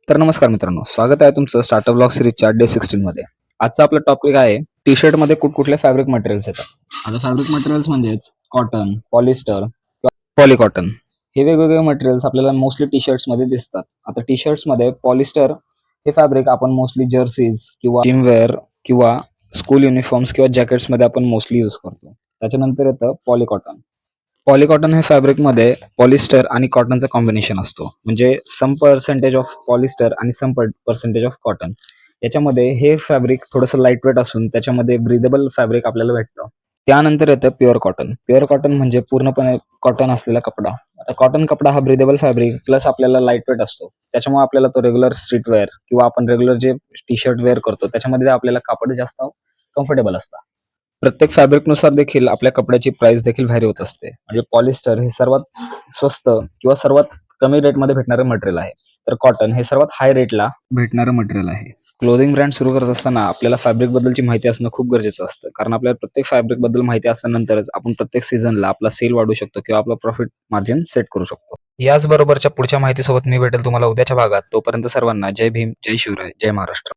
तर नमस्कार मित्रांनो, स्वागत आहे तुमचं स्टार्टअप ब्लॉग सिरीजच्या डे 16 मध्ये. आजचा आपला टॉपिक आहे टी शर्ट मध्ये कुठकुठले फॅब्रिक मटेरियल्स येतात. आता फॅब्रिक मटेरियल्स म्हणजेच कॉटन, पॉलिस्टर किंवा पॉलिकॉटन हे वेगवेगळे मटेरियल्स आपल्याला मोस्टली टी शर्ट्स मध्ये दिसतात. आता टी शर्ट्स मध्ये पॉलिस्टर हे फॅब्रिक आपण मोस्टली जर्सीज किंवा जिमवेअर किंवा स्कूल युनिफॉर्म्स किंवा जॅकेट्स मध्ये आपण मोस्टली यूज करतो. त्याच्यानंतर येतं पॉलिकॉटन. पॉलिकॉटन हे फॅब्रिकमध्ये पॉलिस्टर आणि कॉटनचं कॉम्बिनेशन असतो. म्हणजे सम पर्सेंटेज ऑफ पॉलिस्टर आणि सम पर्सेंटेज ऑफ कॉटन. याच्यामध्ये हे फॅब्रिक थोडंसं लाईट वेट असून त्याच्यामध्ये ब्रीदेबल फॅब्रिक आपल्याला भेटतं. त्यानंतर येतं प्युअर कॉटन. प्युअर कॉटन म्हणजे पूर्णपणे कॉटन असलेला कपडा. आता कॉटन कपडा हा ब्रीदेबल फॅब्रिक प्लस आपल्याला लाईट वेट असतो. त्याच्यामुळे आपल्याला तो रेग्युलर स्ट्रीट वेअर किंवा आपण रेग्युलर जे टी शर्ट वेअर करतो त्याच्यामध्ये आपल्याला कापड जास्त कम्फर्टेबल असतं. प्रत्येक फॅब्रिकनुसार देखील आपल्या कपड्याची प्राइस देखील व्हॅरी होत असते. म्हणजे पॉलिस्टर हे सर्वात स्वस्त किंवा सर्वात कमी रेटमध्ये भेटणारं मटेरियल आहे. तर कॉटन हे सर्वात हाय रेटला भेटणारं मटेरियल आहे. क्लोथिंग ब्रँड सुरू करत असताना आपल्याला फॅब्रिक बद्दलची माहिती असणं खूप गरजेचं असतं. कारण आपल्याला प्रत्येक फॅब्रिक बद्दल माहिती असल्यानंतरच आपण प्रत्येक सीझनला आपला सेल वाढवू शकतो किंवा आपला प्रॉफिट मार्जिन सेट करू शकतो. याचबरोबरच्या पुढच्या माहितीसोबत मी भेटेल तुम्हाला उद्याच्या भागात. तोपर्यंत सर्वांना जय भीम, जय शिवराय, जय महाराष्ट्र.